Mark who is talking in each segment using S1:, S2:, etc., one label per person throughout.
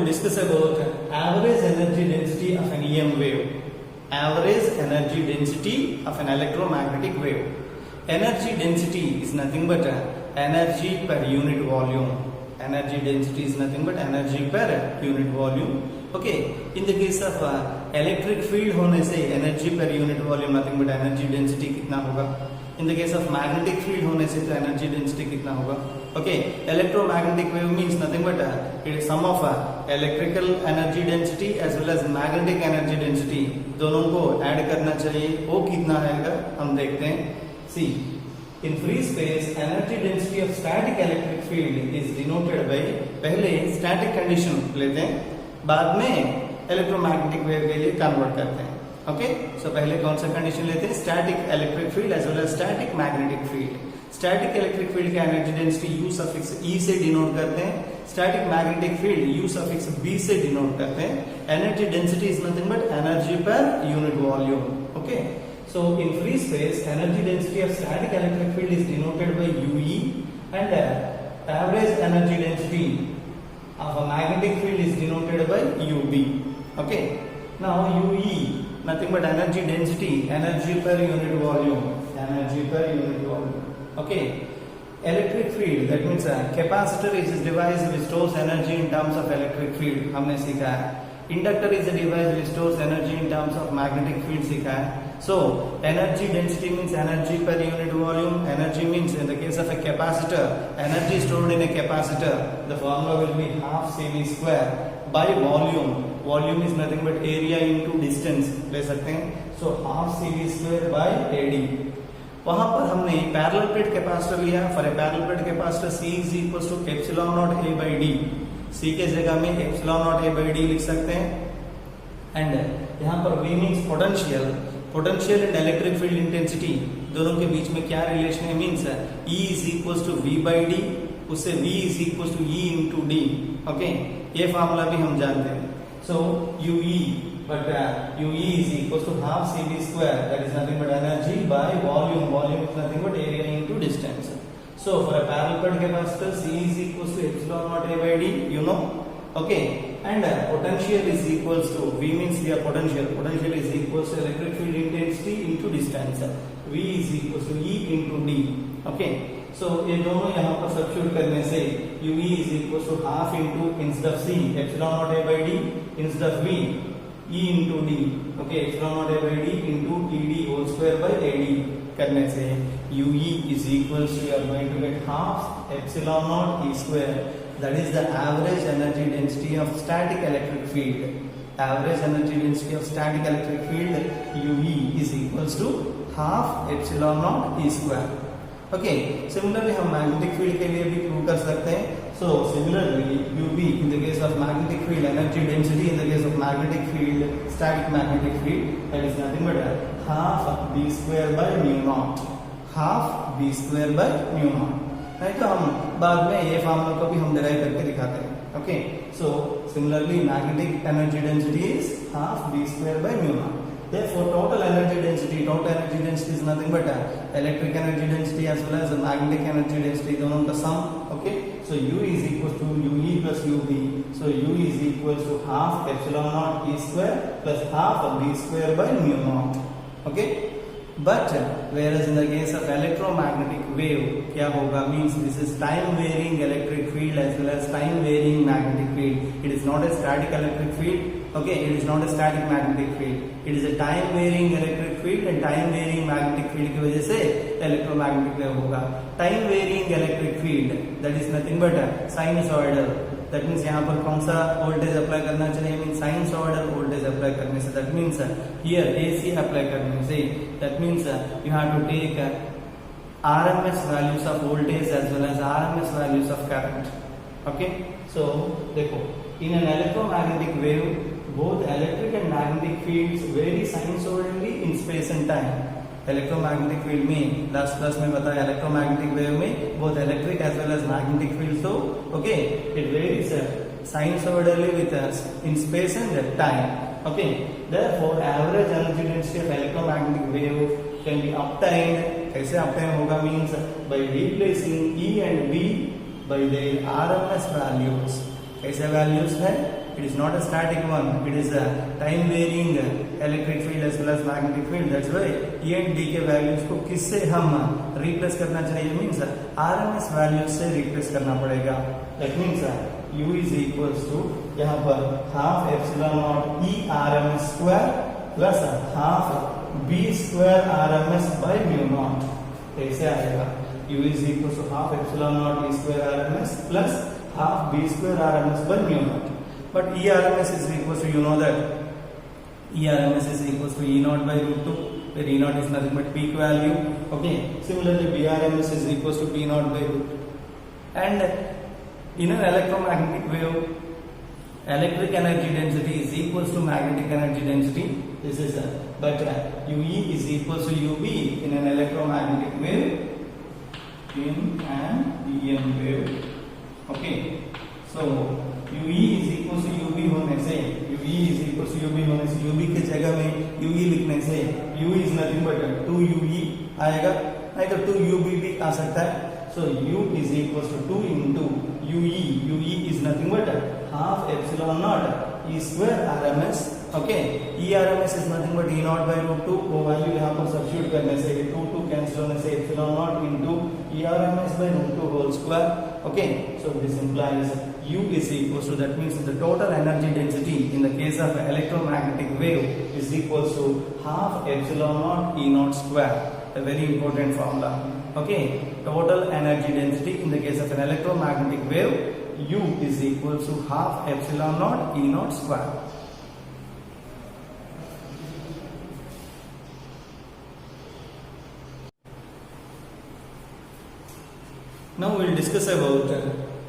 S1: discuss about average energy density of an EM wave. Average energy density of an electromagnetic wave. Energy density is nothing but energy per unit volume. Energy density is nothing but energy per unit volume. Okay. In the case of electric field होने से energy per unit volume nothing but energy density कितना होगा? In the case of magnetic field होने से तो energy density कितना होगा? Okay. Electromagnetic wave means nothing but it is sum of electrical energy density as well as magnetic energy density. दोनों को add करना चाहिए. वो कितना रहेगा? हम देखते हैं. See. In free space, energy density of static electric field is denoted by पहले static condition लेते हैं, बाद में electromagnetic wave के लिए convert करते हैं. Okay? So पहले कौन सा condition लेते हैं? Static electric field as well as static magnetic field. Static electric field का energy density U suffix E से denote करते हैं. Static magnetic field U suffix B से denote करते हैं. Energy density is nothing but energy per unit volume. Okay? So in free space, energy density of static electric field is denoted by UE and average energy density of a magnetic field is denoted by UB. Okay. Now UE, nothing but energy density, energy per unit volume, energy per unit volume. Okay. Electric field, that means a capacitor is a device which stores energy in terms of electric field. हमने सीखा है. Inductor is a device which stores energy in terms of magnetic field सीखा है. So energy density means energy per unit volume. Energy means in the case of a capacitor, energy stored in a capacitor, the formula will be half CV square by volume. Volume is nothing but area into distance ले सकते हैं. So half CV square by AD. वहां पर हमने parallel plate capacitor लिया. For a parallel plate capacitor C is equals to epsilon naught A by D. C के जगह में epsilon naught A by D लिख सकते हैं. एंड यहाँ पर V means potential. Potential and electric field intensity दोनों के बीच में क्या रिलेशन है? Means E is equals to V by D, उससे V is equals to E into D. Okay, ये फार्मूला भी हम जानते हैं. सो UE but UE is equals to half CV square, that is nothing but energy by volume. Volume is nothing but area into distance. So for a parallel plate capacitor, C is equals to epsilon naught A by D, you know. Okay, and potential is equals to V means we are potential. Potential is equals to electric field intensity into distance. V is equals to E into D. Okay, so ये दोनों यहाँ पर substitute करने से UE is equals to half into instead of C epsilon naught A by D instead of V E into D. Okay, epsilon naught A by D into ED whole square by AD करने से UE is equals to you are going to get half epsilon naught E square. That is the average energy density of static electric field. Average energy density of static electric field UE is equals to half epsilon naught E square. Okay. Similarly, हम magnetic field के लिए भी prove कर सकते हैं. So similarly, UB in the case of magnetic field, energy density in the case of magnetic field, static magnetic field, that is nothing but half B square by mu naught. Half B square by mu naught. नहीं तो हम बाद में ये formula को भी हम derive करके दिखाते हैं. Okay, so similarly magnetic energy density is half b square by mu naught. Therefore total energy density is nothing but electric energy density as well as magnetic energy density दोनों का sum. Okay, so U is equals to UE plus UB. So U is equals to half epsilon naught E square plus half B square by mu naught. Okay. But whereas in the case of electromagnetic wave क्या होगा? Means this is time varying electric field as well as time varying magnetic field. It is not a static electric field. Okay, it is not a static magnetic field. It is a time varying electric field and time varying magnetic field की वजह से electromagnetic wave होगा. Time varying electric field that is nothing but sinusoidal. That means यहाँ पर कौन सा voltage apply करना चाहिए? मीन साइनसॉइडल वोल्टेज अप्लाई करने से. That means here AC apply करने से. That means you have to take RMS values of voltage as well as RMS values of current. Okay, so देखो, in an electromagnetic wave, both electric and magnetic fields vary sinusoidally in space and time. Electromagnetic field में last class में बताया, electromagnetic wave में both electric as well as magnetic field. So okay, it varies sinusoidally with us in space and time. Okay, therefore average energy density of electromagnetic wave can be obtained. कैसे obtain होगा? Means by replacing E and B by their RMS values. कैसे values है? It is not a static one. It is a time varying electric field as well as magnetic field. That's why E and D के values को किससे हम replace करना चाहिए? Means RMS values से replace करना पड़ेगा. That means U is equals to यहाँ पर half epsilon naught E RMS square plus half B square RMS by mu naught. ऐसे आएगा. U is equals to half epsilon naught E square RMS plus half B square RMS by mu naught. But E RMS is equals to, you know that E RMS is equals to E naught by root 2, where E naught is nothing but peak value. Okay. Similarly, B RMS is equals to P naught by root. And in an electromagnetic wave, electric energy density is equals to magnetic energy density. This is but UE is equals to UB in an electromagnetic wave, in an EM wave. Okay. So UE is equals to UB होने से UE is equals to UB होने से UB के जगह में UE लिखने से U is nothing but 2UE आएगा, नहीं तो 2UB भी आ सकता है. So U is equals to 2 into UE. UE is nothing but half epsilon naught E square RMS. Okay. E RMS is nothing but E naught by root 2. वो value यहाँ पर substitute करने से 2 कैंसिल होने से epsilon naught into E RMS by root 2 whole square. Okay. So this implies U is equals to, that means the total energy density in the case of electromagnetic wave is equals to half epsilon naught E naught square. A very important formula. Okay. Total energy density in the case of an electromagnetic wave, U is equals to half epsilon naught E naught square. Now we will discuss about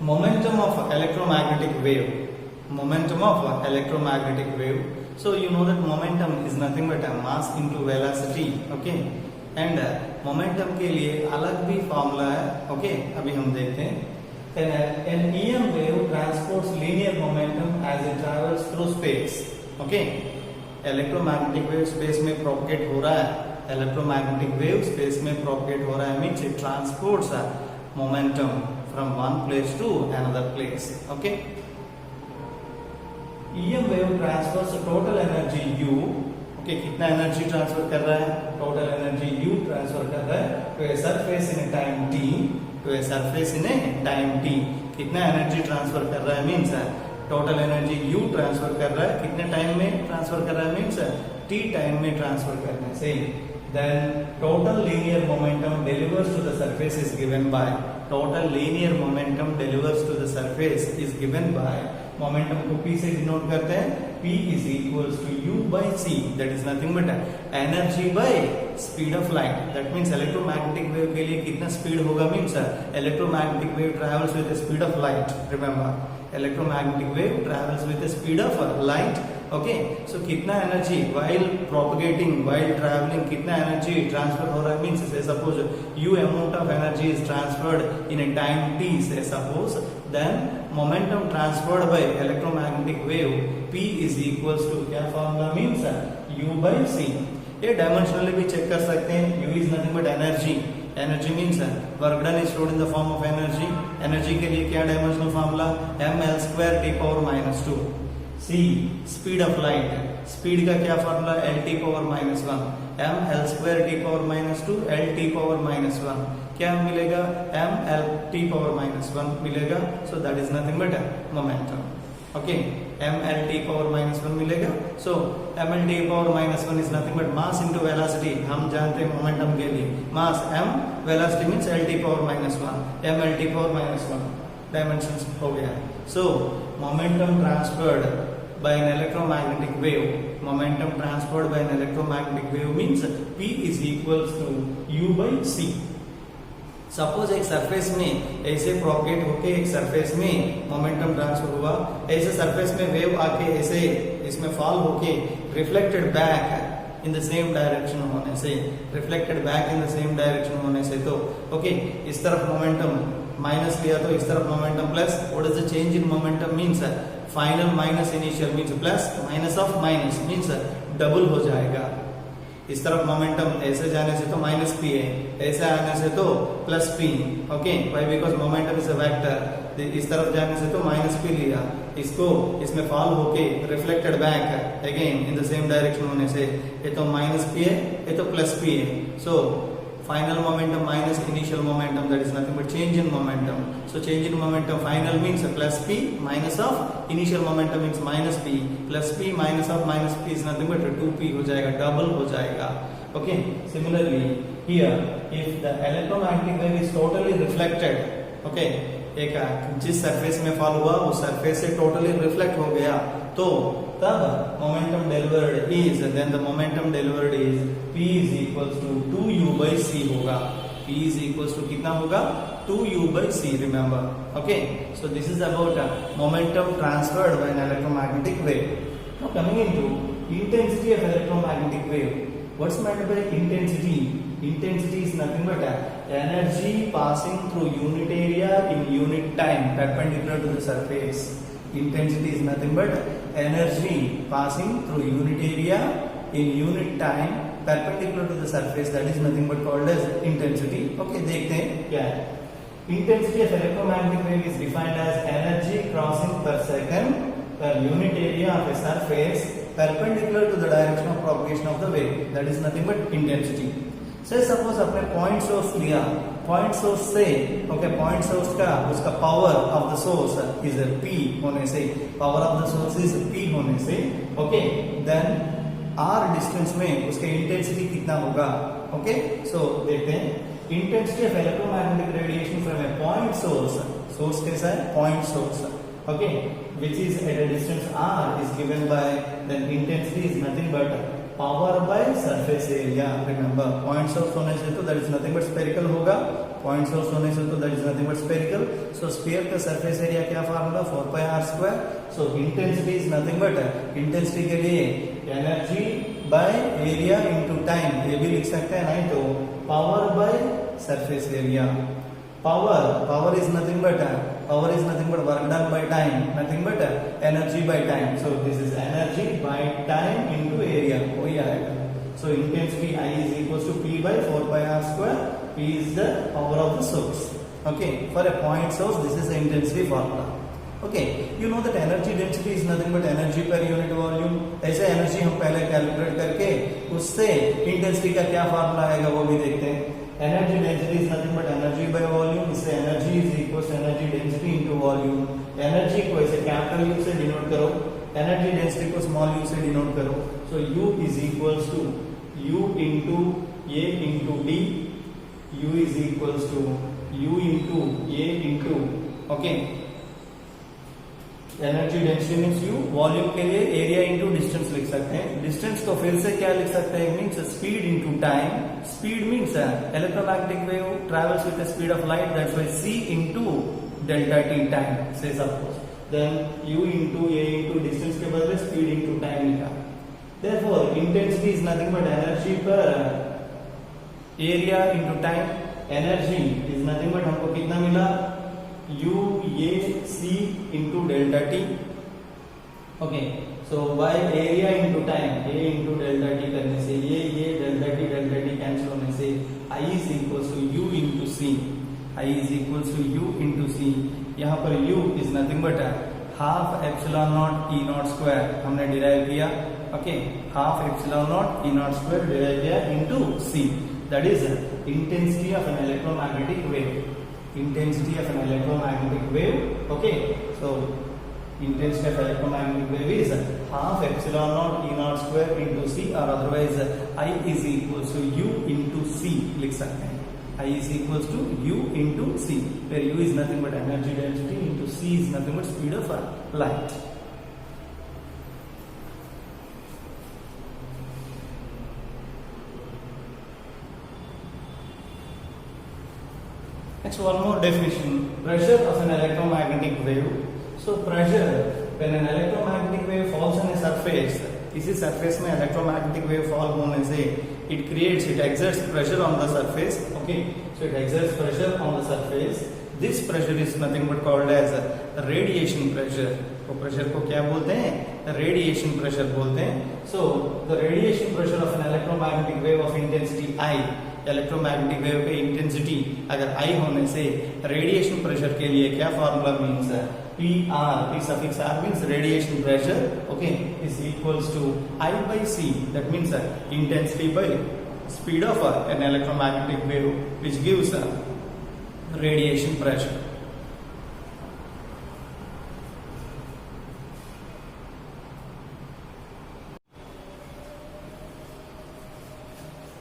S1: momentum of electromagnetic wave. Momentum of electromagnetic wave. So you know that momentum is nothing but a mass into velocity. Okay. And momentum के लिए अलग भी formula है. Okay. अभी हम देखते हैं. An EM wave transports linear momentum as it travels through space. Okay. Electromagnetic wave space में propagate हो रहा है. Electromagnetic wave space में propagate हो रहा है means it transports momentum from one place to another place. Okay. EM wave transfers total energy U. Okay, कितना energy transfer कर रहा है? टोटल एनर्जी U ट्रांसफर कर रहा है to a surface in a time t. To a surface in a time t. कितना energy transfer कर रहा है means total energy U transfer कर रहा है कितने टाइम में ट्रांसफर कर रहा है मीन्स t टाइम में ट्रांसफर करने से. Then total linear momentum delivers to the surface is given by. Total linear momentum delivers to the surface is given by. Momentum को P से डिनोट करते हैं. P is equals to U by C. That is nothing but energy by speed of light. That means electromagnetic wave के लिए कितना speed होगा means electromagnetic wave travels with the speed of light. Remember, electromagnetic wave travels with the speed of light. Okay. So कितना energy while propagating, while traveling, कितना energy transfer हो रहा है means say suppose U amount of energy is transferred in a time t. Say suppose then momentum transferred by electromagnetic wave P is equals to क्या formula means U by C. ये dimensionally भी check कर सकते हैं. U is nothing but energy. Energy means work done is stored in the form of energy. Energy के लिए क्या dimensional formula? ml square t power minus 2. C speed of light. Speed का क्या formula? L t power minus 1. m l square t power minus 2 L t power minus 1. क्या मिलेगा? m l t power minus 1 मिलेगा. So that is nothing but momentum. Okay. m l t power minus 1 मिलेगा. So m l t power minus 1 is nothing but mass into velocity. हम जानते हैं momentum के लिए mass m, velocity means l t power minus 1. m l t power minus 1 dimensions हो गया. So momentum transferred by an electromagnetic wave. Momentum transferred by an electromagnetic wave means P is equals to U by C. Suppose एक surface में ऐसे propagate होके एक surface में momentum transfer हुआ. ऐसे सरफेस में वेव आके ऐसे इसमें फॉल होके reflected back in the same direction होने से, reflected back in the same direction होने से तो ओके इस तरफ मोमेंटम माइनस लिया तो इस तरफ momentum plus. What is the change in momentum means final minus initial means plus, minus of minus means double हो जाएगा. इस तरफ मोमेंटम ऐसे जाने से तो माइनस पी है, ऐसे आने से तो plus P. Okay, why because momentum is a vector. इस तरफ जाने से तो माइनस पी लिया, इसको इसमें फॉल होके reflected back again in the same direction होने से ये तो माइनस पी है, ये तो प्लस पी है. सो final momentum minus initial momentum, that is nothing but change in momentum. So change in momentum final means plus p, minus of initial momentum means minus p, plus p minus of minus p is nothing but 2p हो जाएगा, double हो जाएगा. Okay, similarly here if the electromagnetic wave is totally reflected, okay, एक जिस surface में fall हुआ उस surface से टोटली रिफ्लेक्ट हो गया तो तब momentum delivered is, then the momentum delivered is p is equals to 2u by c होगा. p is equals to कितना होगा? 2u by c, remember. Okay, so this is about momentum transferred by an electromagnetic wave. Now coming into intensity of electromagnetic wave. What's meant by intensity? Intensity is nothing but energy passing through unit area in unit time perpendicular to the surface. Intensity is nothing but energy passing through unit area in unit time perpendicular to the surface, that is nothing but called as intensity. Okay, देखते हैं क्या है. Intensity of electromagnetic wave is defined as energy crossing per second per unit area of a surface perpendicular to the direction of propagation of the wave, that is nothing but intensity. Say suppose आपने point source लिया, point source से okay, point source का उसका power of the source is p होने से, power of the source is p होने से, okay, then r distance में उसके इंटेंसिटी कितना होगा. ओके, सो देखते हैं intensity of electromagnetic radiation from A point source. Source कैसा है? Point source. Okay, which is at a distance r is given by, then intensity is nothing but power by surface area. Remember, point source होने से तो that is nothing but spherical होगा, point source होने से तो that is nothing but spherical. So sphere का surface area क्या formula? 4 pi r square. So intensity is nothing but intensity के लिए energy by area into time, ये भी लिख सकते हैं, नहीं तो power by surface area. Power is nothing but work done by time, nothing but energy by time. So this is energy by time into area, वही आएगा. So intensity I is equals to p by 4 pi r square. P is the power of the source. Okay, for a point source this is the intensity formula. Okay, you know that energy density is nothing but energy per unit volume. ऐसे energy हम पहले calculate करके उससे intensity का क्या formula आएगा वो भी देखते हैं. Energy density is nothing but energy by volume. इससे energy is equals to energy density into volume. Energy को ऐसे कैपिटल U से डिनोट करो, energy density को स्मॉल u से डिनोट करो. So U is equals to U into A into D. U is equals to U into A into, okay, energy density means you, volume के लिए area into distance लिख सकते हैं. Distance को फिर से क्या लिख सकते हैं? Means speed into time. Speed means electromagnetic wave travels with the speed of light, that's why c into delta t time से suppose, then u into a into distance के बदले स्पीड इंटू टाइम लिखा. Therefore intensity is nothing but energy per area into time. Energy is nothing but हमको कितना मिला? U A C into delta t. Okay, so by area into time, A into delta t करने से ये delta t cancel होने से I is equals to U into C. I is equals to U into C. यहाँ पर U is nothing but half epsilon naught E naught square हमने derive किया. Okay, half epsilon naught E naught square derive किया into C. That is intensity of an electromagnetic wave. Intensity of an electromagnetic wave. Okay, so intensity of electromagnetic wave is half epsilon naught E naught square into C, or otherwise I is equals to U into C लिख सकते हैं. I is equals to U into C, where U is nothing but energy density into C is nothing but speed of light. Next, one more definition: pressure of an electromagnetic wave. So pressure, when an electromagnetic wave falls on a surface, इसी surface में electromagnetic wave fall होने से it exerts pressure on the surface. Okay, so it exerts pressure on the surface. This pressure is nothing but called as radiation pressure. तो pressure को क्या बोलते हैं? Radiation pressure बोलते हैं. So the radiation pressure of an electromagnetic wave of intensity I, electromagnetic wave की intensity अगर आई होने से रेडिएशन प्रेशर के लिए क्या फॉर्मूला मीन्स है? PR, P suffix R means radiation pressure, okay, is equals to I by C. That means intensity by speed of an electromagnetic wave, which gives radiation pressure.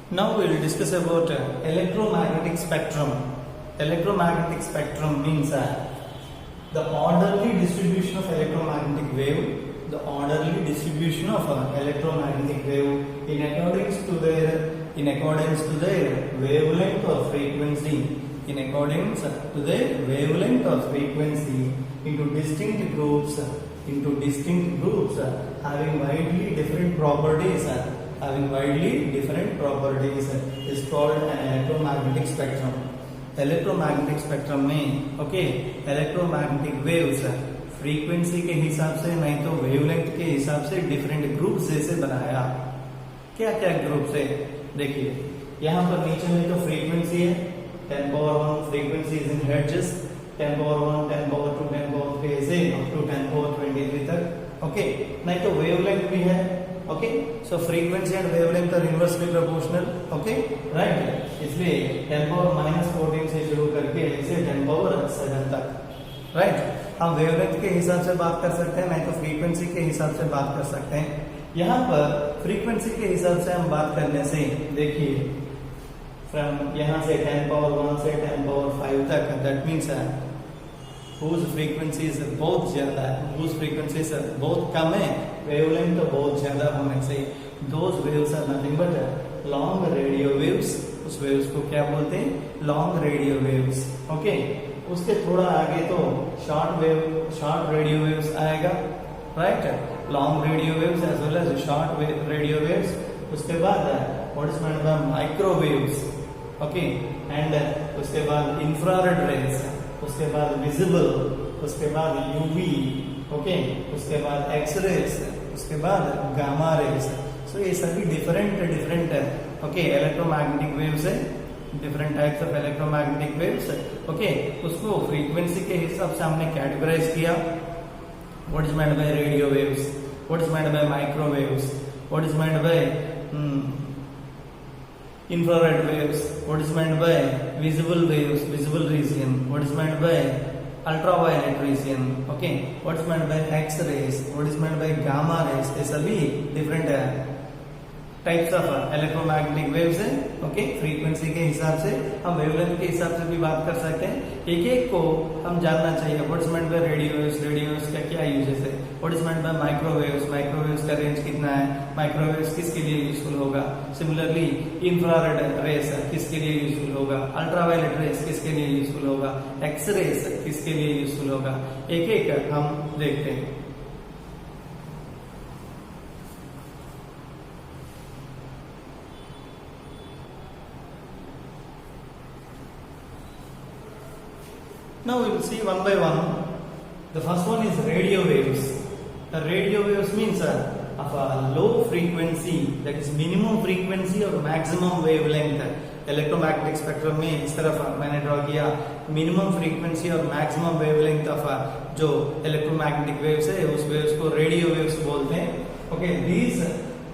S1: Now we will discuss about electromagnetic spectrum. Electromagnetic spectrum means the orderly distribution of electromagnetic wave, the orderly distribution of electromagnetic wave in accordance to their wavelength or frequency, in accordance to their wavelength or frequency into distinct groups having widely different properties. Is called an electromagnetic spectrum. Electromagnetic spectrum में electromagnetic waves frequency के हिसाब से नहीं तो wavelength के हिसाब से different groups जैसे बनाया. क्या क्या ग्रुप्स है देखिए, यहाँ पर नीचे में तो फ्रीक्वेंसी है 10 power 1 frequency is in hertz, 10 power 1 10 power 2 10 power 3 ऐसे अप टू 10 पावर 23 तक. ओके, नहीं तो वेवलेंथ भी है. Okay, so frequency and wavelength are inversely proportional. Okay, right. इसलिए 10 पावर -14 से शुरू करके इसे 10 पावर 7 तक. राइट, हम वेवलेंथ के हिसाब से बात कर सकते हैं, नहीं तो फ्रीक्वेंसी के हिसाब से बात कर सकते हैं. यहाँ पर फ्रीक्वेंसी के हिसाब से हम बात करने से देखिए, फ्रॉम यहाँ से 10 पावर 1 से 10 पावर 5 तक, दैट मीन्स whose frequencies बहुत ज्यादा है, whose frequencies बहुत कम है, वेवलेंथ तो बहुत ज्यादा होने से those waves are nothing but long radio waves. उस वेव्स को क्या बोलते हैं? Long radio waves. ओके, उसके थोड़ा आगे तो शॉर्ट रेडियो वेव्स आएगा. Right, long radio waves as well as short radio waves. उसके बाद what is meant by microwaves. Okay, and उसके बाद इंफ्रारेड रेज, उसके बाद विजिबल, उसके बाद यूवी. ओके, उसके बाद एक्सरेज, उसके बाद गामा रेज. सो ये सभी डिफरेंट ओके इलेक्ट्रोमैग्नेटिक वेव्स है, different types of electromagnetic waves. Okay, उसको फ्रीक्वेंसी के हिसाब से हमने कैटेगराइज किया. What is meant bye radio waves, what is meant by microwaves, what is meant bye infrared waves, what is meant by visible waves, visible region, what is meant by ultraviolet region. Okay, what is meant by X rays, what is meant by gamma rays. ये सभी different types of electromagnetic waves है. Okay, frequency के हिसाब से हम wavelength के हिसाब से भी बात कर सकते हैं. एक एक को हम जानना चाहिए. What is meant bye radio waves का क्या यूजेस है. What is meant by microwaves का रेंज कितना है, माइक्रोवेव्स किसके लिए यूजफुल होगा. सिमिलरली इंफ्रारेड रेस किसके लिए यूजफुल होगा, अल्ट्रावायलेट रेस किसके लिए यूजफुल होगा, एक्स रेस किसके लिए यूजफुल होगा. एक एक हम देखते हैं. Now we will see one by one. The first one is radio waves. The radio waves means of a low frequency, that is minimum frequency or maximum wavelength. Electromagnetic spectrum में इस तरफ मैंने ड्रॉ किया minimum frequency और maximum wavelength of जो electromagnetic waves है, उस waves को रेडियो वेव्स बोलते हैं. Okay, these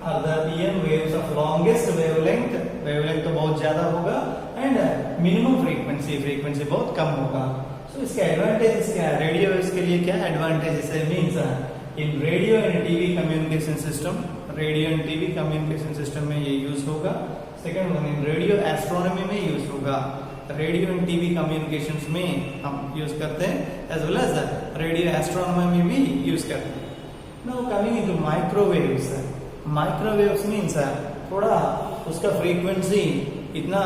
S1: are the EM waves of longest wavelength. Wavelength तो बहुत ज्यादा होगा एंड मिनिमम फ्रीक्वेंसी बहुत कम होगा. तो इसके एडवांटेजेस क्या है? रेडियो वेव्स के लिए क्या एडवांटेजेस है? Means in radio and TV communication system, radio and TV communication system में ये यूज होगा. Second one, in radio astronomy में यूज होगा. रेडियो एंड टीवी कम्युनिकेशंस में हम यूज करते हैं, as well as radio astronomy में भी यूज करते हैं. Now coming into microwaves. Microwaves means थोड़ा उसका फ्रीक्वेंसी इतना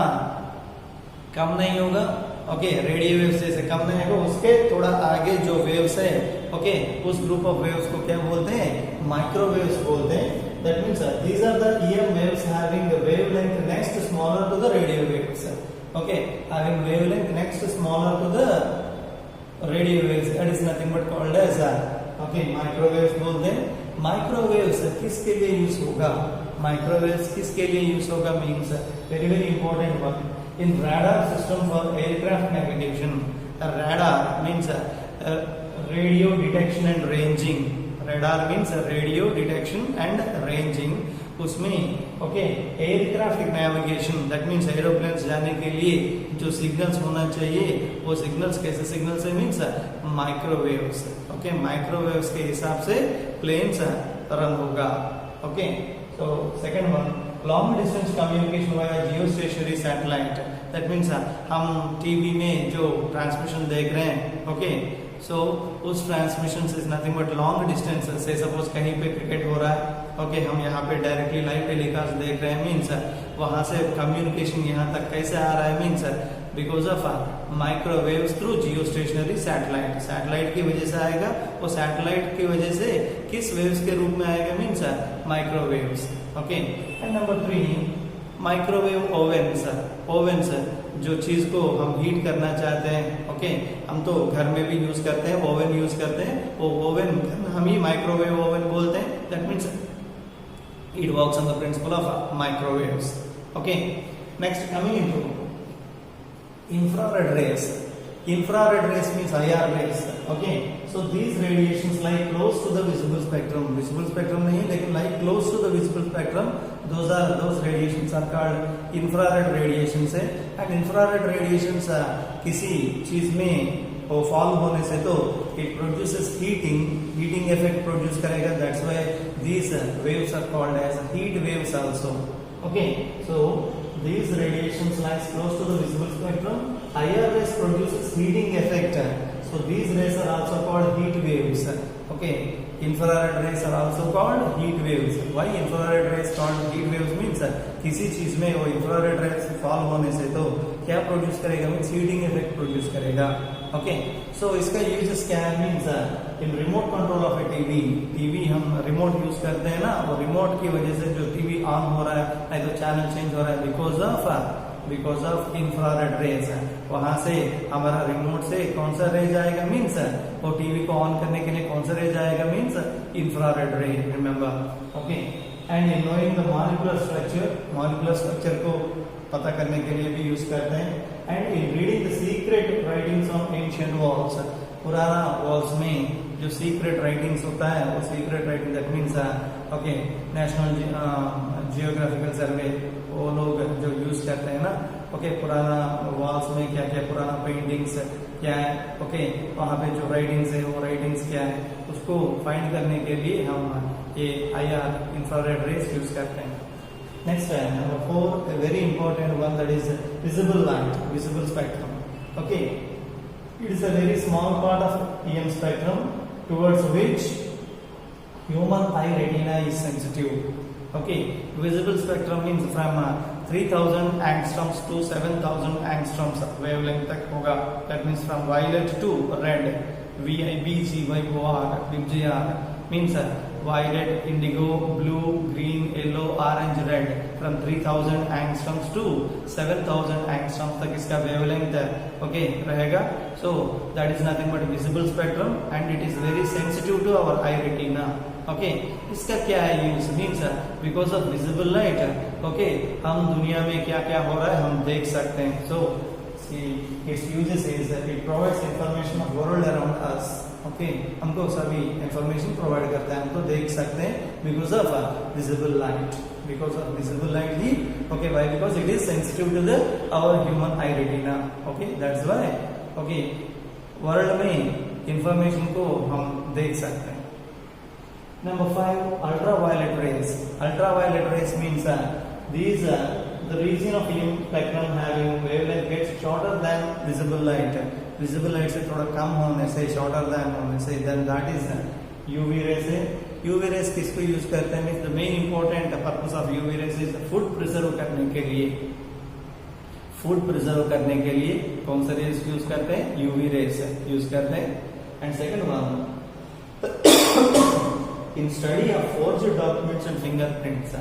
S1: कम नहीं होगा. ओके, रेडियो वेव्स जैसे कम नहीं होगा, उसके थोड़ा आगे जो वेव्स है, ओके, उस ग्रुप ऑफ वेव्स को क्या बोलते हैं? माइक्रोवेव्स बोलते हैं. That means these are the EM waves having the wavelength next smaller to the radio waves. Okay, having wavelength next smaller to the radio waves, that is nothing but called as okay microwaves बोलते हैं। Microwaves किसके लिए use होगा, microwaves किसके लिए use होगा means very very important one in radar system for aircraft navigation. Radar means radio detection and ranging, radar means radio detection and ranging, उसमें okay aircraft navigation that means aeroplanes जाने के लिए जो signals होना चाहिए वो signals कैसे signals है मीन्स माइक्रोवेव्स। ओके माइक्रोवेव्स के हिसाब से प्लेन्स रन होगा। ओके तो second one long distance communication via Jio stationery satellite, that means हम टीवी में जो ट्रांसमिशन देख रहे हैं ओके सो उस transmission is nothing but long distance से सपोज कहीं पे क्रिकेट हो रहा है ओके हम यहाँ पे डायरेक्टली लाइव टेलीकास्ट देख रहे हैं मीन्स वहां से कम्युनिकेशन यहाँ तक कैसे आ रहा है means because of microwaves through Jio stationery satellite, satellite की वजह से आएगा, वो सैटेलाइट की वजह से किस वेव्स के रूप में आएगा means microwaves. Okay and number 3 microwave Owens, Owens जो चीज को हम हीट करना चाहते हैं ओके हम तो घर में भी यूज करते हैं, ओवन यूज करते हैं, वो ओवन हम ही माइक्रोवेव ओवन बोलते हैं, that means it works on the principle of microwaves. Okay next coming into infrared rays. Infrared rays means IR rays. Okay, so these radiations lie close to the visible spectrum. Visible spectrum नहीं है लेकिन lie close to the visible spectrum. Those radiations are called infrared radiations है। And infrared radiations किसी चीज में वो fall होने से तो it produces heating effect produce करेगा। That's why these waves are called as heat waves also. Okay, so these radiations lies close to the visible spectrum. IR rays produces heating effect. So these rays are also called heat waves. Okay, infrared rays are also called heat waves. Why infrared rays called heat waves means किसी चीज में वो infrared rays fall होने से तो क्या produce करेगा means heating effect produce करेगा। ओके सो इसका यूजेस क्या है means in remote control of A TV हम रिमोट यूज करते हैं ना, वो रिमोट की वजह से जो टीवी ऑन हो रहा है नहीं तो चैनल चेंज हो रहा है बिकॉज ऑफ इंफ्रारेड रेज। वहां से हमारा रिमोट से कौन सा रे जाएगा मीन्स वो टीवी को ऑन करने के लिए कौन सा रे जाएगा means infrared ray, remember. Okay and in knowing the molecular structure को पता करने के लिए भी यूज करते हैं। And in reading the secret writings of ancient walls, पुराना वॉल्स में जो सीक्रेट राइटिंग्स होता है वो secret writing that means okay national geographical survey वो लोग जो यूज करते हैं ना ओके पुराना वॉल्स में क्या क्या पुराना पेंटिंग्स क्या है ओके वहाँ पे जो राइटिंग्स है वो राइटिंग्स क्या है उसको फाइंड करने के लिए हम ये IR इंफ्रारेड रेज यूज करते हैं। Next number 4, a very important one, that is visible light, visible spectrum. Okay, it is a very small part of EM spectrum towards which human eye retina is sensitive. Okay, visible spectrum means from 3000 angstroms to 7000 angstroms wavelength तक होगा। That means from violet to red, VIBGYOR, VIBGR means violet, indigo, blue, green, yellow, orange, red from 3000 angstroms to 7000 angstroms तक इसका wavelength okay रहेगा। So that is nothing but visible spectrum and it is very sensitive to our eye retina. Okay, इसका क्या है use means because of visible light okay हम दुनिया में क्या क्या हो रहा है हम देख सकते हैं। So its uses is that it provides information of world around us. Okay हमको सभी इंफॉर्मेशन प्रोवाइड करता है, हम तो देख सकते हैं because of visible light, because of visible light ही okay why because it is sensitive to the our human eye retina. Okay that's why okay world में इंफॉर्मेशन को हम देख सकते हैं। Number 5 ultraviolet rays. Ultraviolet rays means these the region of EM spectrum having wavelength gets shorter than visible light. Visible light से थोड़ा कम होने से shorter than होने से then that is UV rays है। UV rays किसको यूज करते हैं means the main important purpose of UV rays is food preserve करने के लिए, फूड प्रिजर्व करने के लिए कौन सा रेज यूज करते हैं UV rays यूज करते हैं। And second one in study of forged documents and fingerprints.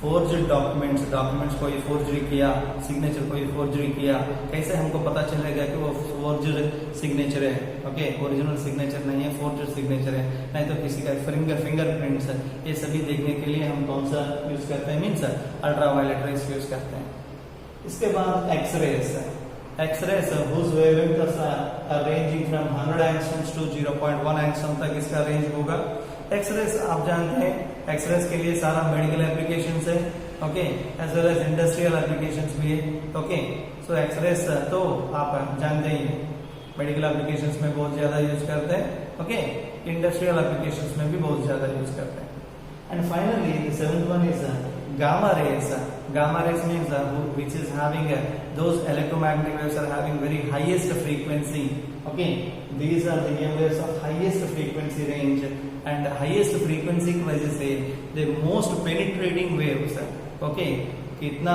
S1: Forged documents कोई फोर्जरी किया, सिग्नेचर कोई फोर्जरी किया, कैसे हमको पता चलेगा कि वो फोर्ज्ड सिग्नेचर है? ओके, ओरिजिनल सिग्नेचर नहीं है, फोर्ज्ड सिग्नेचर है। नहीं तो किसी का फिंगरप्रिंट्स है, ये सभी देखने के लिए हम कौन सा यूज करते हैं? मीन्स अल्ट्रावायलेट रेस यूज करते हैं। इसके बाद X-rays whose wavelengths are ranging from 100 angstroms to 0.1 angstrom तक इसका रेंज होगा। एक्सरेस आप जानते हैं, एक्सरेस के लिए सारा मेडिकल एप्लीकेशंस है, okay, as well as industrial applications भी है। ओके, सो एक्सरेस तो आप जानते ही हैं, मेडिकल एप्लीकेशंस में बहुत ज्यादा यूज करते हैं, ओके, इंडस्ट्रियल एप्लीकेशंस में भी बहुत ज्यादा यूज करते हैं। And finally the seventh one is gamma rays. Gamma rays means which is having those electromagnetic waves are having very highest frequency. Okay, these are the EM waves of highest frequency range, and highest frequency की वजह से the most penetrating waves. Okay, इतना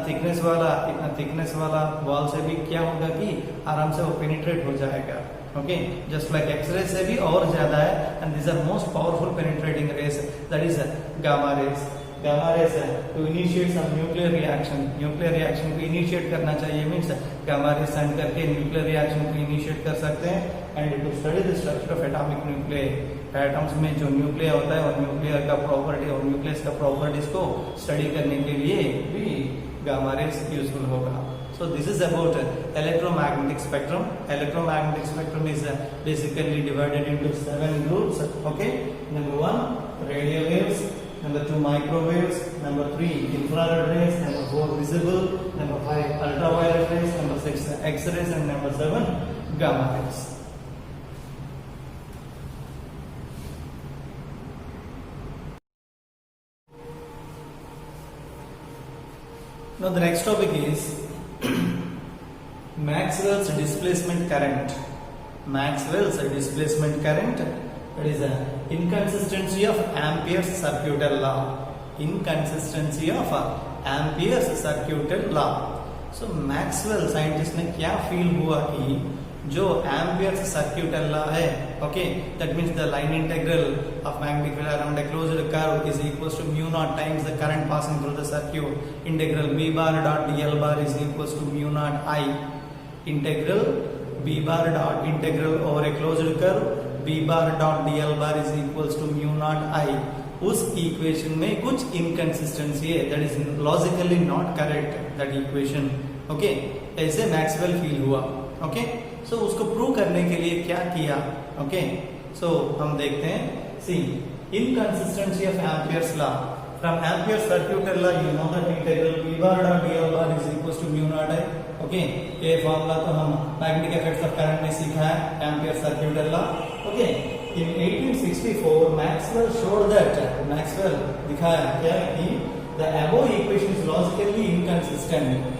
S1: thickness वाला wall से भी क्या होगा कि आराम से वो पेनिट्रेट हो जाएगा। ओके, जस्ट लाइक एक्सरे से भी और ज्यादा है, and these are most powerful penetrating rays, that is gamma rays. Gamma rays है to initiate some nuclear reaction को इनिशिएट करना चाहिए, मीन्स गामा रेस सेंड करके न्यूक्लियर रिएक्शन को इनिशिएट कर सकते हैं। And to study the structure of atomic nuclear, atoms में जो न्यूक्लियर होता है और न्यूक्लियर का प्रॉपर्टी और न्यूक्लियस का प्रॉपर्टीज को स्टडी करने के लिए भी गामा रेस यूजफुल होगा। So this is about electromagnetic spectrum. Electromagnetic spectrum is basically divided into 7 groups. Okay, number 1 radio waves, number 2 microwaves, number 3 infrared rays, number 4 visible, number 5 ultraviolet rays, number 6 X-rays, and number 7 gamma rays. Now the next topic is Maxwell's displacement current. Maxwell's displacement current, that is inconsistency of Ampere's circuital law. Inconsistency of Ampere's circuital law. So Maxwell scientist ने क्या feel हुआ कि जो Ampere's circuital law है, okay, that means the line integral of magnetic field around a closed curve is equals to mu naught times the current passing through the circuit. Integral B bar dot dl bar is equals to mu naught I. Integral B bar dot integral over a closed curve B bar dot dl bar is equals to mu naught I. उस equation में कुछ inconsistency है, that is logically not correct that equation. Okay, ऐसे Maxwell feel हुआ। Okay, सो उसको prove करने के लिए क्या किया? ओके, सो हम देखते हैं। See, inconsistency of Ampere's law from Ampere's circuital law, you know that integral v bar dot dl bar is equals to mu naught I. Okay, ये फॉर्मूला तो हम मैग्नेटिक इफेक्ट्स ऑफ करंट में सीखा है, ampere circuital law. Okay, in 1864 Maxwell showed that, Maxwell दिखाया क्या कि the above equation is logically inconsistent.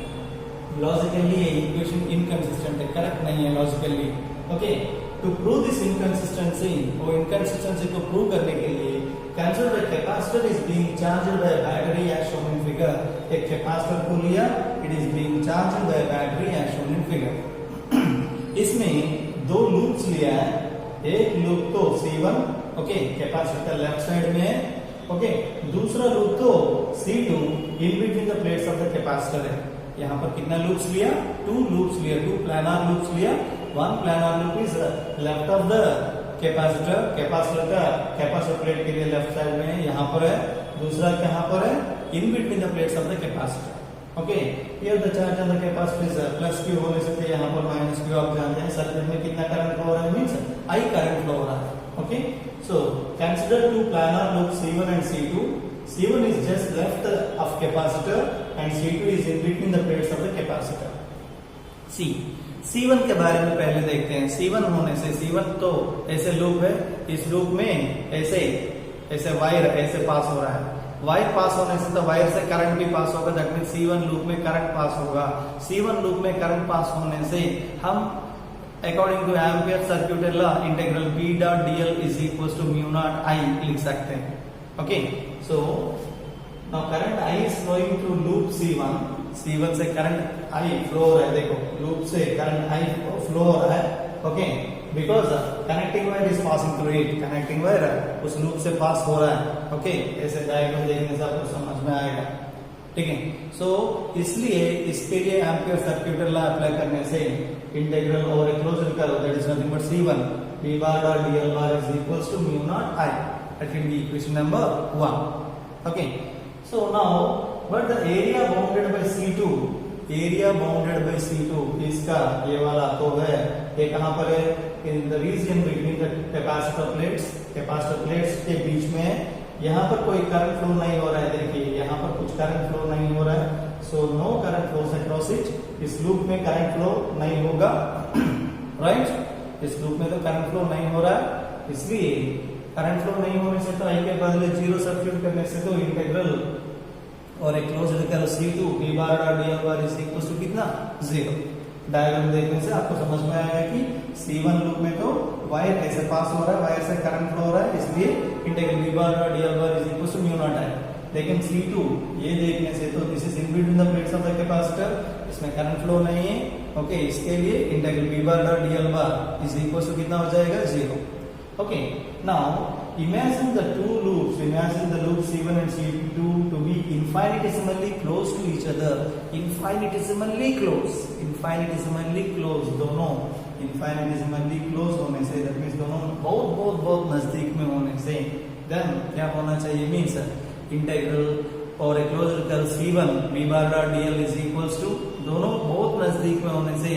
S1: Logically ये इक्वेशन इनकंसिस्टेंट है, करेक्ट नहीं है logically. Okay, to prove this inconsistency, वो इनकंसिस्टेंसी को प्रूव करने के लिए consider the capacitor is being charged by battery as shown in figure. एक कैपेसिटर को लिया, it is being charged by battery as shown in figure. इसमें दो लूप्स लिया है, एक लूप तो C1, ओके, कैपेसिटर का लेफ्ट साइड में है, ओके, दूसरा लूप तो C2 in between the plates of the capacitor है। यहाँ पर कितना लूप्स लिया? 2 लूप्स लिया, 2 प्लानर लूप्स लिया। One planar loop is left of the capacitor, capacitor plate के लिए लेफ्ट साइड में है, यहाँ पर है। दूसरा कहाँ पर है? In between the plates of the capacitor. Okay, here the charge of the capacitor is plus Q होने से यहाँ पर माइनस क्यू। आप जानते हैं सर्किट में कितना करंट फ्लो हो रहा है, मींस I करंट फ्लो हो रहा है। Okay, so consider 2 planar loop C1 and C2. C1 is just left of capacitor and C2 is in between the plates of the capacitor. C1 के बारे में पहले देखते हैं। C1 होने से, C1 तो ऐसे लूप है, इस लूप में ऐसे वायर ऐसे पास हो रहा है। वायर पास होने से तो वायर से करंट भी पास होगा, दैट मींस C1 लूप में करंट पास होगा। C1 लूप में करंट पास होने से हम according to Ampere circuital law integral B dot dl is equals to mu naught I लिख सकते हैं। Okay, so now current I is flowing through loop C1। C1 से current I flow हो रहा है, देखो लूप से करंट I फ्लो हो रहा है। Okay, because connecting wire is passing through it, connecting wire उस लूप से पास हो रहा है। ओके, ऐसे डायग्राम देखने से आपको समझ में आएगा। ठीक है, सो इसलिए इसके लिए एम्पियर सर्क्यूटल लॉ अप्लाई करने से integral over a closed curve that is nothing but C1 V bar dot dl bar is equals to mu naught I. That will be equation number 1. Okay, so now but the area bounded by C2, area bounded by C2 इसका ये वाला तो है, ये कहाँ पर है? In the region between the capacitor plates के बीच में यहाँ पर कोई करंट फ्लो नहीं हो रहा है। देखिए यहाँ पर कुछ करंट फ्लो नहीं हो रहा है, so no current flows across it. इस लूप में करंट फ्लो नहीं होगा, राइट? इस लूप में तो करंट फ्लो नहीं हो रहा है, इसलिए करंट फ्लो नहीं होने से तो आई के बदले जीरो सब्स्टिट्यूट करने से तो इंटीग्रल और एक closed curve C2 V bar dot dl bar is equals to कितना? 0। डायग्राम देखने से आपको समझ में आएगा कि C1 लूप में तो वायर ऐसे पास हो रहा है, वायर से करंट फ्लो हो रहा है, इसलिए integral V bar dot dl bar is equals to mu naught I। लेकिन C2 ये देखने से तो this is in between the plates of the capacitor, इसमें करंट फ्लो नहीं है। ओके, इसके लिए integral V bar dot dl bar is equals to कितना हो जाएगा? 0। Okay, now imagine the two loops, imagine the loop C1 and C2 to be infinitesimally close to each other, infinitesimally close, दोनों infinitesimally close होने से, that means दोनों बहुत बहुत बहुत नजदीक में होने से, then क्या होना चाहिए? means integral और a closed curve C1 V bar dot dl is equals to, दोनों बहुत नजदीक में होने से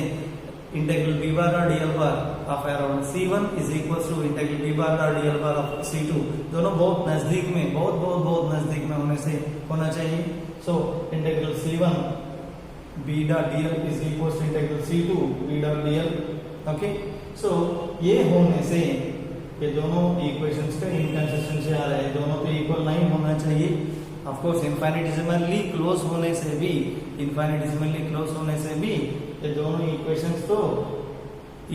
S1: integral V bar dot dl bar of around C1 is equals to integral V bar dot dl bar of C2, दोनों बहुत नजदीक में, बहुत नजदीक में होने से होना चाहिए। So integral C1 V dot dl is equals to integral C2 V dot dl। Okay, so ये होने से ये दोनों इक्वेशंस का इनकंसिस्टेंसी आ रहा है, दोनों पे इक्वल नहीं होना चाहिए। ऑफ कोर्स इनफाइनिटेसिमली क्लोज होने से भी ये दोनों इक्वेशंस तो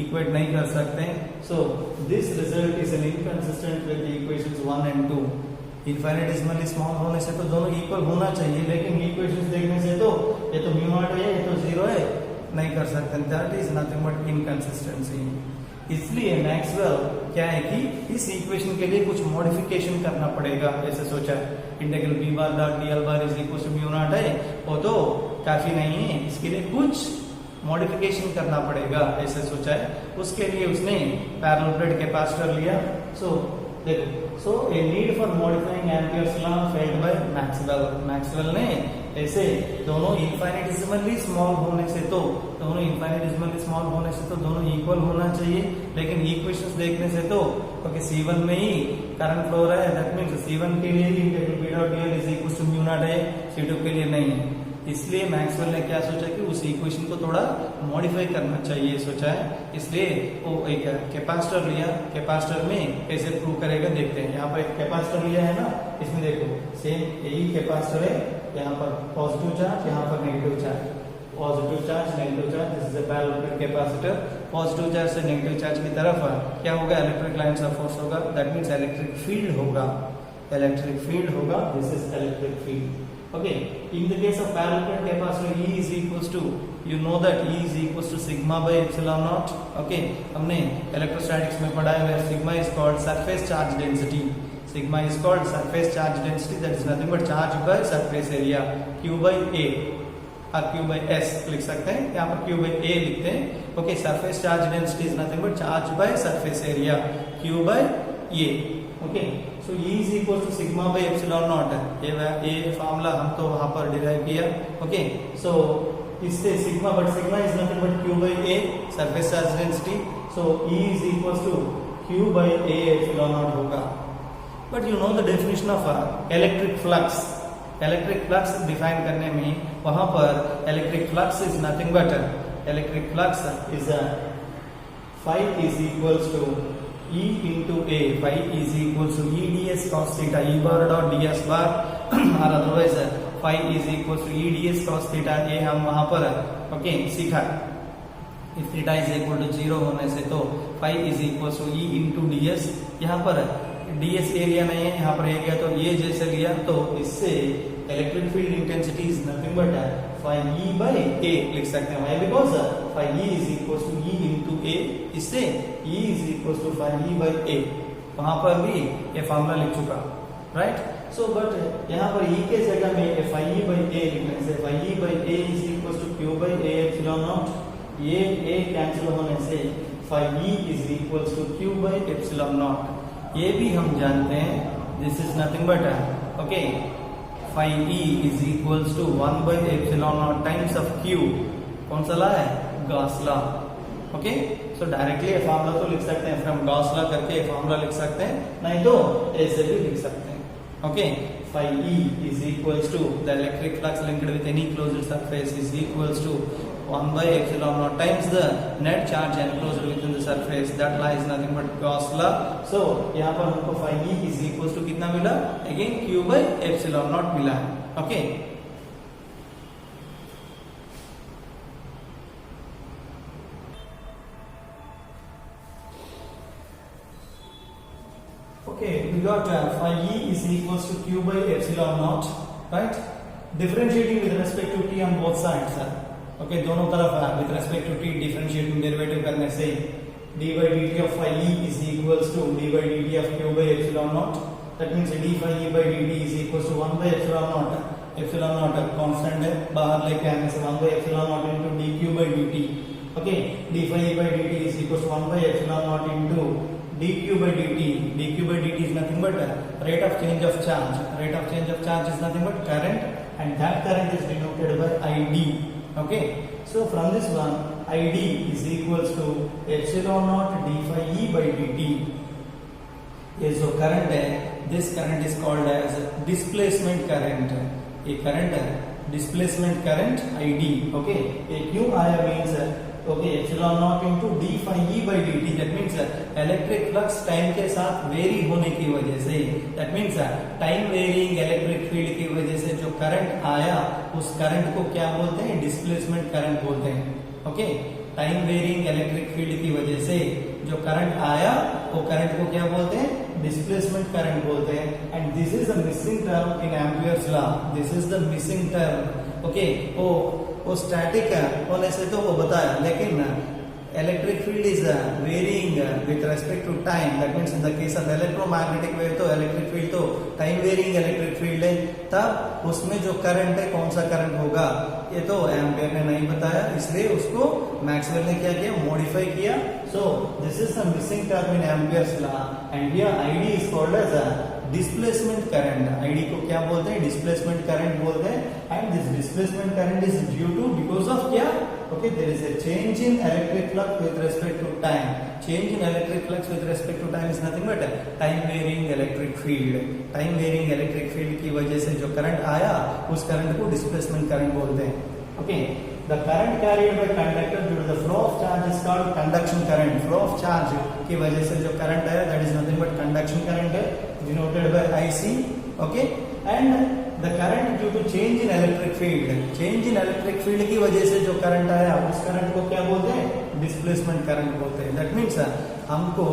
S1: इक्वेट नहीं कर सकते। So this result is an inconsistent with equations 1 and 2। Infinitesimally small होने से तो दोनों इक्वल होना चाहिए, लेकिन इक्वेशंस देखने से तो ये तो म्यू नॉट है, ये तो 0 है, नहीं कर सकते। That is nothing but inconsistency. इसलिए मैक्सवेल क्या है कि इस इक्वेशन के लिए कुछ मॉडिफिकेशन करना पड़ेगा, ऐसे सोचा है। Integral V bar dot dl bar is equals to mu naught है, वो तो काफी नहीं है, इसके लिए कुछ मॉडिफिकेशन करना पड़ेगा, ऐसे सोचा है। उसके लिए उसने पैरेलल प्लेट कैपेसिटर लिया। सो देखो, so a need for modifying Ampere's law felt by Maxwell ने ऐसे दोनों इनफाइनिटेसिमली स्मॉल होने से तो दोनों इक्वल होना चाहिए, लेकिन इक्वेशंस देखने से तो ओके C1 में ही करंट फ्लो हो रहा है, दैट मींस C1 के लिए integral V dot dl is equals to mu naught है, C2 के लिए नहीं है। इसलिए मैक्सवेल ने क्या सोचा कि उस इक्वेशन को थोड़ा मॉडिफाई करना चाहिए, सोचा है। इसलिए वो एक कैपेसिटर लिया, कैपेसिटर में कैसे प्रूव करेगा देखते हैं। यहाँ पर एक कैपेसिटर लिया है ना, इसमें देखो सेम यही कैपेसिटर है, यहाँ पर पॉजिटिव चार्ज, यहाँ पर negative charge, positive charge negative charge, this is a parallel capacitor. Positive charge से नेगेटिव चार्ज की तरफ क्या होगा? इलेक्ट्रिक लाइंस ऑफ फोर्स होगा, दैट मींस इलेक्ट्रिक फील्ड होगा, this is electric field. Okay, in the case of parallel capacitor E is equals to, you know that E is equals to sigma by epsilon naught। Okay, हमने electrostatics में पढ़ा है, sigma is called surface charge density, that is nothing but charge by surface area, Q by A और Q by S लिख सकते हैं, यहाँ पर Q by A लिखते हैं। Okay, surface charge density is nothing but charge by surface area, Q by A। Okay, so E is equal to sigma by epsilon naught है, ये फार्मूला हम तो वहां पर डिराइव किया। ओके, सो इससे sigma is nothing but Q by A surface charge density, so E is equal to Q by A epsilon naught होगा। But you know the definition of electric flux define करने में वहां पर electric flux is nothing but phi is equals to E into A, phi is equals to E ds cos theta, E bar dot ds bar or otherwise phi is equals to E ds cos theta। ये हम वहां पर okay सीखा, if theta is equal to 0 होने से तो phi is equals to E into ds। यहाँ पर ds एरिया नहीं है, यहाँ पर एरिया तो ये जैसे लिया, तो इससे electric field intensity is nothing but phi E by A लिख सकते हैं, because phi E is equals to E into A, इससे E is equals to phi E by A, वहां पर भी ये फॉर्मूला लिख चुका, राइट। सो बट यहाँ पर E के जगह में phi E by A लिखने से phi E by A is equals to Q by A epsilon naught, ये A कैंसिल होने से phi E is equals to Q by epsilon naught, ये भी हम जानते हैं, this is nothing but okay, phi E is equals to 1 by epsilon naught times of Q, कौन सा ला है, गॉस लॉ, ओके। सो डायरेक्टली ये फॉर्मूला तो लिख सकते हैं, फ्रॉम गॉस लॉ करके ये फॉर्मूला लिख सकते हैं, नहीं तो ऐसे भी लिख सकते हैं, okay. phi E is equals to the electric flux linked with any closed surface is equals to 1 by epsilon naught times the net charge enclosed within the surface, that law is nothing but Gauss law. So यहाँ पर हमको phi E is equals to कितना मिला, again Q by epsilon naught मिला है, okay. Okay, we got phi E is equals to Q by epsilon naught, right? Differentiating with respect to t on both sides, okay, दोनों तरफ with respect to t differentiating derivative करने से d by dt of phi E is equals to d by dt of Q by epsilon naught. That means d phi E by dt is equals to 1 by epsilon naught. Epsilon naught constant है, बाहर लेके आने से 1 by epsilon naught into dq by dt. Okay, d phi E by dt is equals to 1 by epsilon naught into dq by dt. dq by dt is nothing but rate of change of charge. Rate of change of charge is nothing but current, and that current is denoted by id. Okay, so from this one id is equals to epsilon naught d phi E by dt. ये जो current है, this current is called as displacement current. ये current है displacement current id. Okay, ये क्यों आया means okay, epsilon naught into d phi E by dt. That means electric flux time के साथ वेरी होने की वजह से, that means time varying electric field की वजह से जो करंट आया, उस करंट को क्या बोलते हैं, डिस्प्लेसमेंट करंट बोलते हैं, okay. Time varying electric field की वजह से जो करंट आया, वो करंट को क्या बोलते हैं, डिस्प्लेसमेंट करंट बोलते हैं। And this is the missing term in Ampere's law, this is the missing term, okay. वो स्टैटिक होने से तो वो बताया, लेकिन electric field is varying with respect to time. That means in the case of electromagnetic wave तो electric field तो time varying electric field है, तब उसमें जो करंट है, कौन सा करंट होगा, ये तो एम्पियर ने नहीं बताया, इसलिए उसको मैक्सवेल ने क्या किया, मॉडिफाई किया। So this is the missing term in Ampere's law, and here ID is called as displacement current. ID को क्या बोलते हैं, डिस्प्लेसमेंट करंट बोलते हैं। And this displacement current is due to because of क्या, okay, there is a change in electric flux with respect to time. Change in electric flux with respect to time is nothing but time varying electric field. Time varying electric field की वजह से जो current आया, उस current को displacement current बोलते हैं, okay. The current carried by conductor due to the flow of charge is called conduction current. Flow of charge की वजह से जो करंट आया, that is nothing but conduction current है, denoted by IC, okay. And the current due to change in electric field, change in electric field की वजह से जो करंट आया, उस करंट को क्या बोलते हैं, डिस्प्लेसमेंट करंट बोलते हैं। दैट मीन्स हमको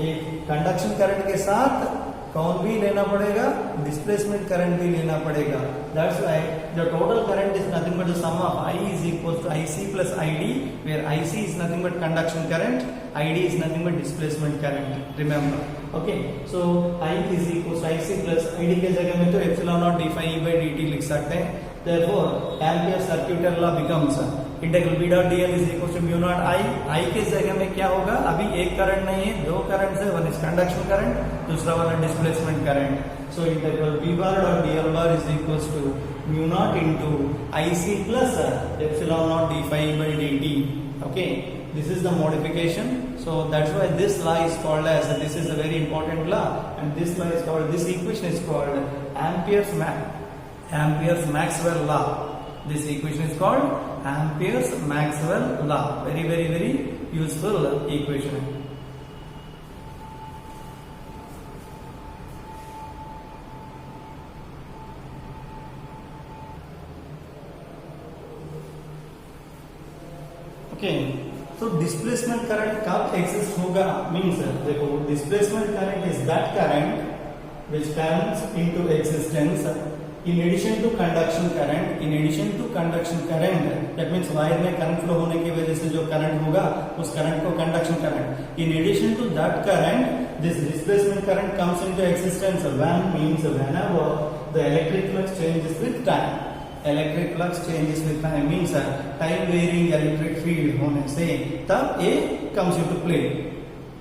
S1: एक कंडक्शन करंट के साथ कौन भी लेना पड़ेगा, डिस्प्लेसमेंट करंट भी लेना पड़ेगा। That's why the total current is nothing but the sum of I is equals to IC plus ID, where IC is nothing but conduction current, ID is nothing but displacement current. Remember, okay. So I is equals to IC plus ID के जगह में तो epsilon naught d phi E by dt लिख सकते हैं। Therefore, Ampere circular law becomes integral B dot dl is equals to mu naught I. I के जगह में क्या होगा, अभी एक करंट नहीं है, दो करंट है, वन इज कंडक्शन करंट, दूसरा वाला displacement current. So integral B bar dot dl bar is equals to mu naught into IC plus epsilon naught d phi E by dt. Okay, this is the modification. So that's why this law is called as, this is a very important law, and this law is called, this equation is called Ampere's Maxwell law. This equation is called Ampere's Maxwell law. Very, very, very useful equation. Okay. तो displacement current कब exist होगा, means देखो, displacement current is that current which comes into existence in addition to conduction current, that means wire में current flow होने की वजह से जो करंट होगा उस करंट को conduction current. In addition to that current, this displacement current comes into existence when means whenever the electric flux changes with time. Electric flux changes with time means time varying electric field होने से तब ये comes into play.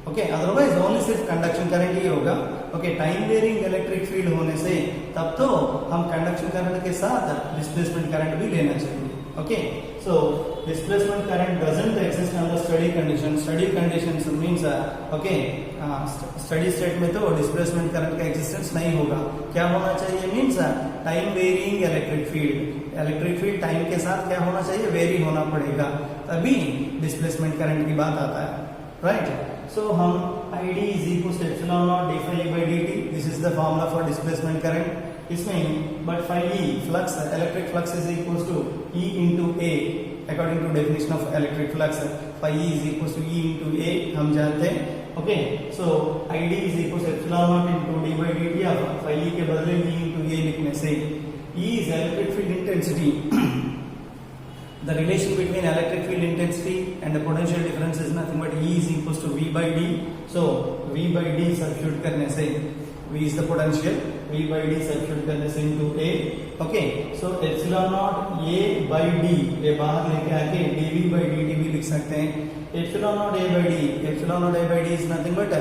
S1: Okay, otherwise only सिर्फ conduction current ही होगा. Okay, time varying electric field होने से तब तो हम कंडक्शन करंट के साथ डिस्प्लेसमेंट करंट भी लेना चाहिए. Okay, so displacement current doesn't exist under study condition. Study conditions means okay, steady state में तो डिस्प्लेसमेंट करंट का एग्जिस्टेंस नहीं होगा. क्या होना चाहिए means time varying electric field. Electric field time के साथ क्या होना चाहिए, वेरी होना पड़ेगा, तभी डिस्प्लेसमेंट करंट की बात आता है. राइट. So हम ID is equals to epsilon naught d phi E by dt. This is the formula for displacement current. इसमें but phi E flux, electric flux is equals to E into A according to definition of electric flux. Phi E is equals to E into A हम जानते हैं. Okay, so ID is equals to epsilon naught into d by dt. अब phi E के बदले E into A लिखने से E is electric field intensity. The relation between electric field intensity and the potential difference is nothing but E is equals to V by D. So V by D substitute करने से V is the potential, V by D substitute करने से into A. Okay, so epsilon naught A by D ये बाहर लेके आके dV by dt भी लिख सकते हैं. Epsilon naught A by D, epsilon naught A by D is nothing but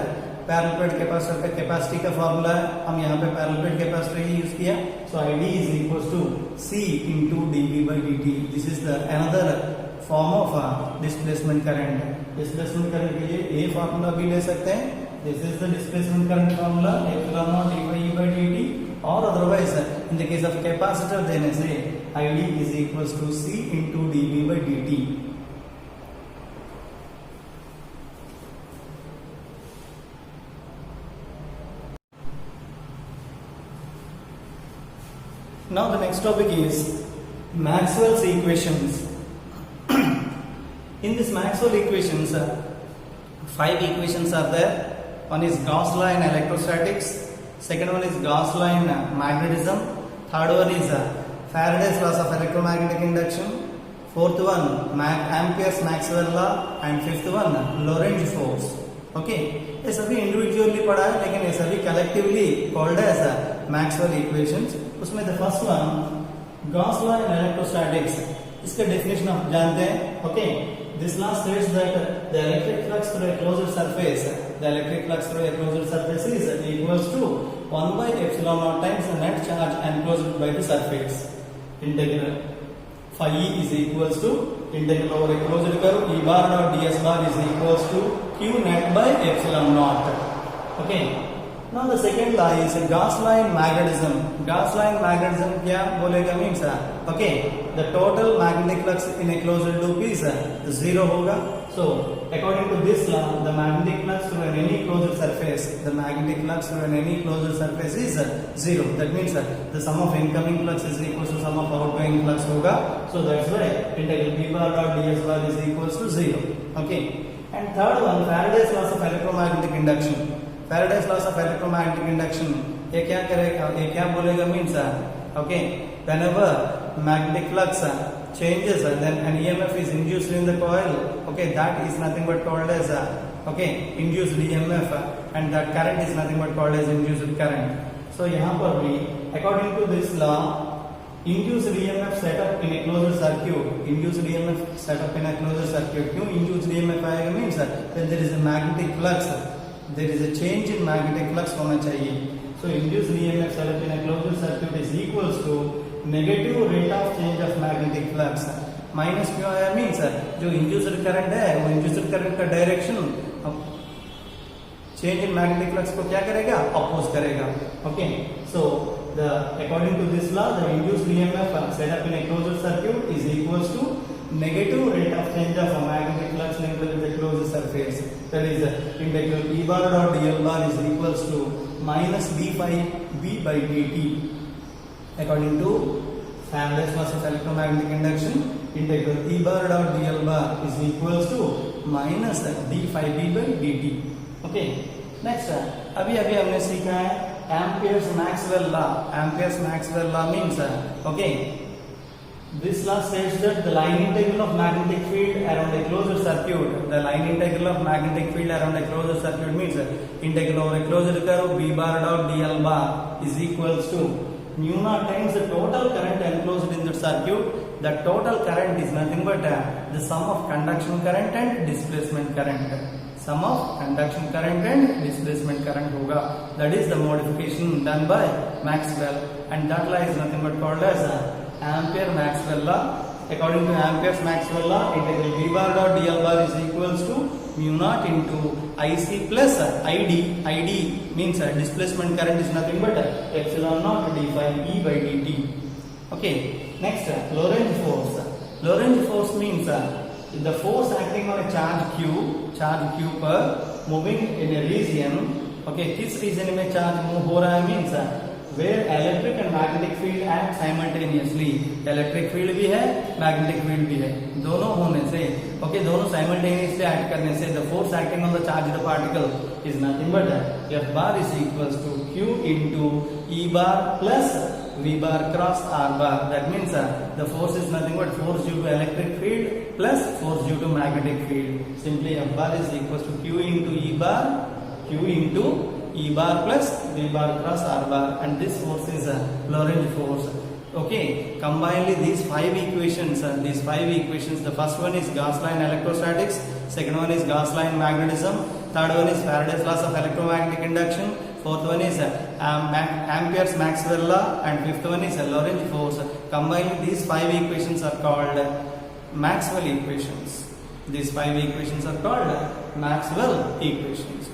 S1: parallel plate capacitor का कैपेसिटी का फॉर्मूला है. हम यहाँ पे पैरेलल प्लेट कैपेसिटर ही यूज किया. सो ID is equals to C into dV by dt. This is the another form of displacement current. Displacement current के लिए ये फॉर्मूला भी ले सकते हैं. This is the displacement current formula epsilon naught d by E by dt. और otherwise in the case of capacitor देने से ID is equals to C into dV by dt. Now the next topic is Maxwell's equations. In this Maxwell equations, 5 equations are there. One is Gauss law in electrostatics. Second one is Gauss law in magnetism. Third one is Faraday's laws of electromagnetic induction. Fourth one Ampere's Maxwell law, and fifth one Lorentz force. Okay, ये सभी individually पढ़ा है, लेकिन ये सभी collectively called as Maxwell equations. उसमें the first one Gauss law in electrostatics. इसका definition आप जानते हैं. Okay, this law states that the electric flux through a closed surface, the electric flux through a closed surface is equals to 1 by epsilon naught times the net charge enclosed by the surface. Integral phi E is equals to integral over a closed curve E bar dot ds bar is equals to Q net by epsilon naught. Okay. Now the second law is Gauss law in magnetism. Gauss law in magnetism क्या बोलेगा means okay, the total magnetic flux in a closed loop is 0 होगा. So according to this law, the magnetic flux through any closed surface, the magnetic flux through any closed surface is 0. That means the sum of incoming flux is equals to sum of outgoing flux होगा. So that's why integral B bar dot ds bar is equals to 0. Okay. And third one, Faraday's laws of electromagnetic induction. Faraday's laws of electromagnetic induction ये क्या करेगा, ये क्या बोलेगा means okay, whenever magnetic flux changes then an EMF is induced in the coil. Okay, that is nothing but called as okay, induced EMF, and that current is nothing but called as induced current. So यहाँ पर भी according to this law, induced EMF set up in a closed circuit, induced EMF set up in a closed circuit. क्यों induced EMF आएगा means when there is a magnetic flux, there is a change in magnetic flux होना चाहिए. So induced EMF set up in a closed circuit is equals to negative rate of change of magnetic flux. Minus क्यों आया means जो induced current है वो induced current का direction change in magnetic flux को क्या करेगा, अपोज करेगा. Okay, so the according to this law, the induced EMF set up in a closed circuit is equals to negative rate of change of a magnetic flux linked with the closed surface. That is integral E bar dot dl bar is equals to minus d phi B by dt. According to Faraday's laws of electromagnetic induction, integral E bar dot dl bar is equals to minus d phi B by dt. Okay, next अभी हमने सीखा है Ampere's Maxwell law. Ampere's Maxwell law means okay. This law states that the line integral of magnetic field around a closed circuit, the line integral of magnetic field around a closed circuit means integral over a closed curve B bar dot dl bar is equals to mu naught times the total current enclosed in the circuit. The total current is nothing but the sum of conduction current and displacement current. Sum of conduction current and displacement current hoga. That is the modification done by Maxwell, and that law is nothing but called as Ampere Maxwell law. According to Ampere's Maxwell law, integral V bar dot dl bar is equals to mu naught into IC plus ID. ID means displacement current is nothing but epsilon naught d phi E by dt. Okay. Next, Lorentz force. Lorentz force means the force acting on a charge q पर moving in a region. Okay, किस region में charge move हो रहा है means where electric and magnetic field act simultaneously. Electric field भी है, magnetic field भी है, दोनों होने से okay, दोनों simultaneously act करने से the force acting on the charged particle is nothing but F bar is equals to Q into E bar plus V bar cross R bar. That means the force is nothing but force due to electric field plus force due to magnetic field. Simply F bar is equals to Q into E bar, Q into E bar plus V bar cross R bar, and this force is Lorentz force. Okay, combine these five equations. The first one is Gauss-Line electrostatics, second one is Gauss-Line magnetism, third one is Faraday's laws of electromagnetic induction, fourth one is Ampere's Maxwell law, and fifth one is Lorentz force. Combine these five equations are called Maxwell equations. These five equations are called Maxwell equations.